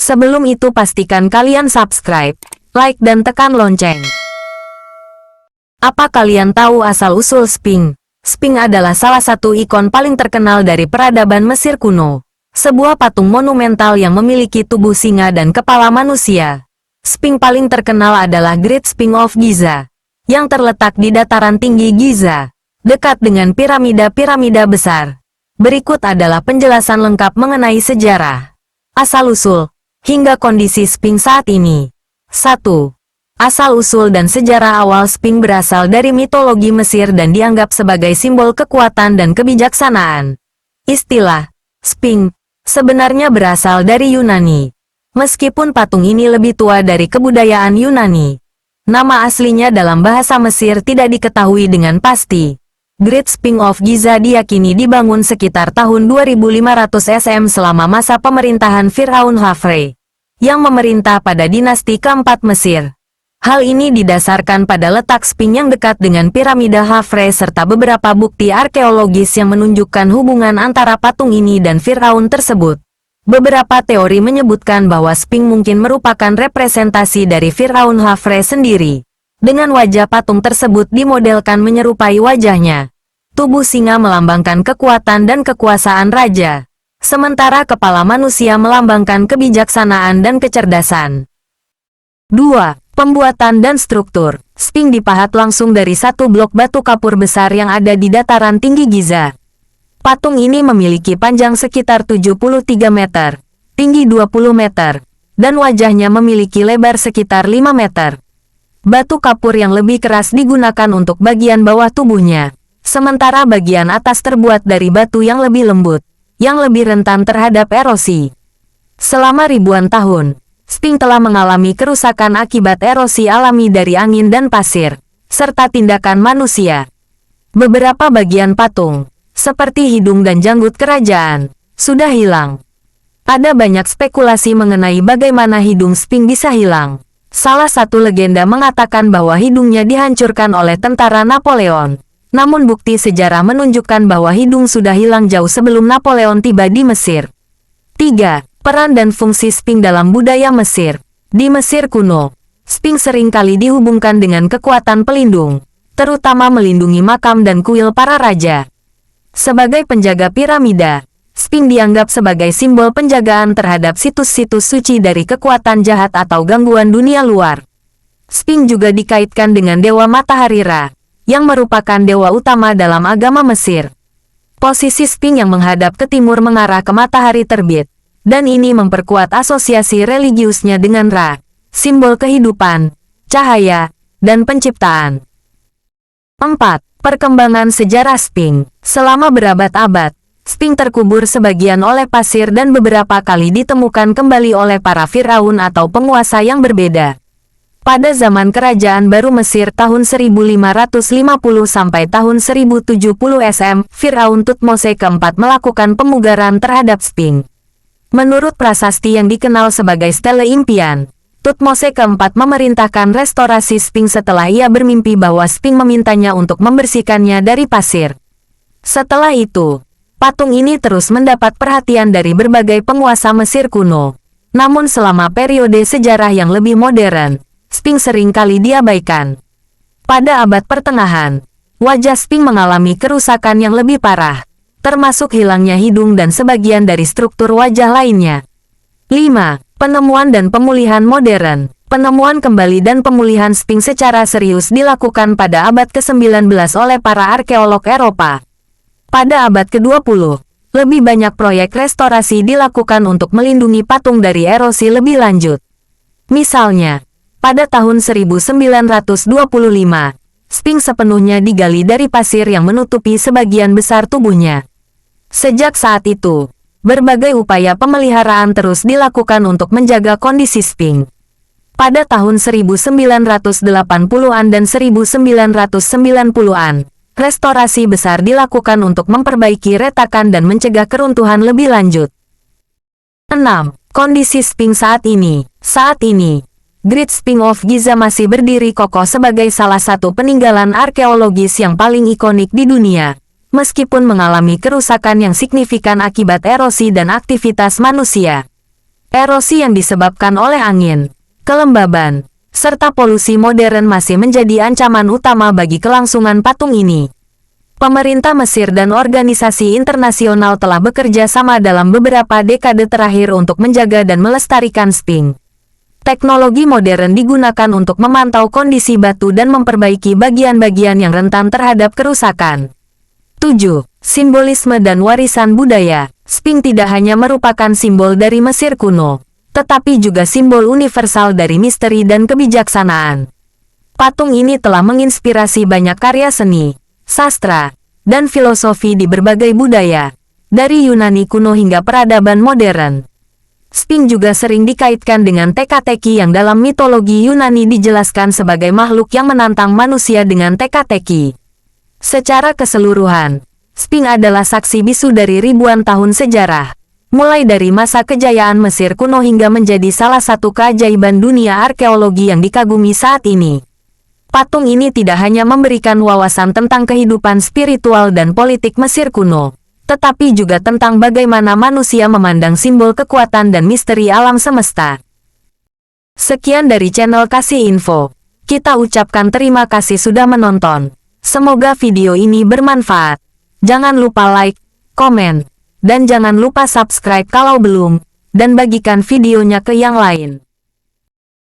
Sebelum itu pastikan kalian subscribe, like dan tekan lonceng. Apa kalian tahu asal-usul Sphinx? Sphinx adalah salah satu ikon paling terkenal dari peradaban Mesir kuno. Sebuah patung monumental yang memiliki tubuh singa dan kepala manusia. Sphinx paling terkenal adalah Great Sphinx of Giza, yang terletak di dataran tinggi Giza, dekat dengan piramida-piramida besar. Berikut adalah penjelasan lengkap mengenai sejarah, asal-usul, hingga kondisi Sphinx saat ini. 1. Asal-usul dan sejarah awal Sphinx berasal dari mitologi Mesir dan dianggap sebagai simbol kekuatan dan kebijaksanaan. Istilah Sphinx sebenarnya berasal dari Yunani. Meskipun patung ini lebih tua dari kebudayaan Yunani, nama aslinya dalam bahasa Mesir tidak diketahui dengan pasti. Great Sphinx of Giza diyakini dibangun sekitar tahun 2500 SM selama masa pemerintahan Firaun Khafre, yang memerintah pada dinasti keempat Mesir. Hal ini didasarkan pada letak Sphinx yang dekat dengan piramida Khafre serta beberapa bukti arkeologis yang menunjukkan hubungan antara patung ini dan Firaun tersebut. Beberapa teori menyebutkan bahwa Sphinx mungkin merupakan representasi dari Firaun Khafre sendiri. Dengan wajah patung tersebut dimodelkan menyerupai wajahnya. Tubuh singa melambangkan kekuatan dan kekuasaan raja, sementara kepala manusia melambangkan kebijaksanaan dan kecerdasan. 2. Pembuatan dan struktur. Sphinx dipahat langsung dari satu blok batu kapur besar yang ada di dataran tinggi Giza. Patung ini memiliki panjang sekitar 73 meter, tinggi 20 meter, dan wajahnya memiliki lebar sekitar 5 meter. Batu kapur yang lebih keras digunakan untuk bagian bawah tubuhnya, sementara bagian atas terbuat dari batu yang lebih lembut, yang lebih rentan terhadap erosi. Selama ribuan tahun, Sphinx telah mengalami kerusakan akibat erosi alami dari angin dan pasir, serta tindakan manusia. Beberapa bagian patung, seperti hidung dan janggut kerajaan, sudah hilang. Ada banyak spekulasi mengenai bagaimana hidung Sphinx bisa hilang. Salah satu legenda mengatakan bahwa hidungnya dihancurkan oleh tentara Napoleon. Namun bukti sejarah menunjukkan bahwa hidung sudah hilang jauh sebelum Napoleon tiba di Mesir. 3. Peran dan fungsi Sphinx dalam budaya Mesir. Di Mesir kuno, Sphinx sering kali dihubungkan dengan kekuatan pelindung, terutama melindungi makam dan kuil para raja. Sebagai penjaga piramida, Sphinx dianggap sebagai simbol penjagaan terhadap situs-situs suci dari kekuatan jahat atau gangguan dunia luar. Sphinx juga dikaitkan dengan dewa matahari Ra, yang merupakan dewa utama dalam agama Mesir. Posisi Sphinx yang menghadap ke timur mengarah ke matahari terbit, dan ini memperkuat asosiasi religiusnya dengan Ra, simbol kehidupan, cahaya, dan penciptaan. 4. Perkembangan sejarah Sphinx. Selama berabad-abad, Sphinx terkubur sebagian oleh pasir dan beberapa kali ditemukan kembali oleh para Firaun atau penguasa yang berbeda. Pada zaman Kerajaan Baru Mesir tahun 1550 sampai tahun 1070 SM, Firaun Thutmose keempat melakukan pemugaran terhadap Sphinx. Menurut prasasti yang dikenal sebagai Stele Impian, Thutmose keempat memerintahkan restorasi Sphinx setelah ia bermimpi bahwa Sphinx memintanya untuk membersihkannya dari pasir. Setelah itu, patung ini terus mendapat perhatian dari berbagai penguasa Mesir kuno. Namun selama periode sejarah yang lebih modern, Sphinx sering kali diabaikan. Pada abad pertengahan, wajah Sphinx mengalami kerusakan yang lebih parah, termasuk hilangnya hidung dan sebagian dari struktur wajah lainnya. 5. Penemuan dan pemulihan modern. Penemuan kembali dan pemulihan Sphinx secara serius dilakukan pada abad ke-19 oleh para arkeolog Eropa. Pada abad ke-20, lebih banyak proyek restorasi dilakukan untuk melindungi patung dari erosi lebih lanjut. Misalnya, pada tahun 1925, Sphinx sepenuhnya digali dari pasir yang menutupi sebagian besar tubuhnya. Sejak saat itu, berbagai upaya pemeliharaan terus dilakukan untuk menjaga kondisi Sphinx. Pada tahun 1980-an dan 1990-an, restorasi besar dilakukan untuk memperbaiki retakan dan mencegah keruntuhan lebih lanjut. 6. Kondisi Sphinx saat ini. Saat ini, Great Sphinx of Giza masih berdiri kokoh sebagai salah satu peninggalan arkeologis yang paling ikonik di dunia, meskipun mengalami kerusakan yang signifikan akibat erosi dan aktivitas manusia. Erosi yang disebabkan oleh angin, kelembaban, serta polusi modern masih menjadi ancaman utama bagi kelangsungan patung ini. Pemerintah Mesir dan organisasi internasional telah bekerja sama dalam beberapa dekade terakhir untuk menjaga dan melestarikan Sphinx. Teknologi modern digunakan untuk memantau kondisi batu dan memperbaiki bagian-bagian yang rentan terhadap kerusakan. 7. Simbolisme dan warisan budaya. Sphinx tidak hanya merupakan simbol dari Mesir kuno, tetapi juga simbol universal dari misteri dan kebijaksanaan. Patung ini telah menginspirasi banyak karya seni, sastra, dan filosofi di berbagai budaya, dari Yunani kuno hingga peradaban modern. Sphinx juga sering dikaitkan dengan teka-teki yang dalam mitologi Yunani dijelaskan sebagai makhluk yang menantang manusia dengan teka-teki. Secara keseluruhan, Sphinx adalah saksi bisu dari ribuan tahun sejarah, mulai dari masa kejayaan Mesir kuno hingga menjadi salah satu keajaiban dunia arkeologi yang dikagumi saat ini. Patung ini tidak hanya memberikan wawasan tentang kehidupan spiritual dan politik Mesir kuno, tetapi juga tentang bagaimana manusia memandang simbol kekuatan dan misteri alam semesta. Sekian dari channel Kasih Info. Kita ucapkan terima kasih sudah menonton. Semoga video ini bermanfaat. Jangan lupa like, komen, dan jangan lupa subscribe kalau belum, dan bagikan videonya ke yang lain.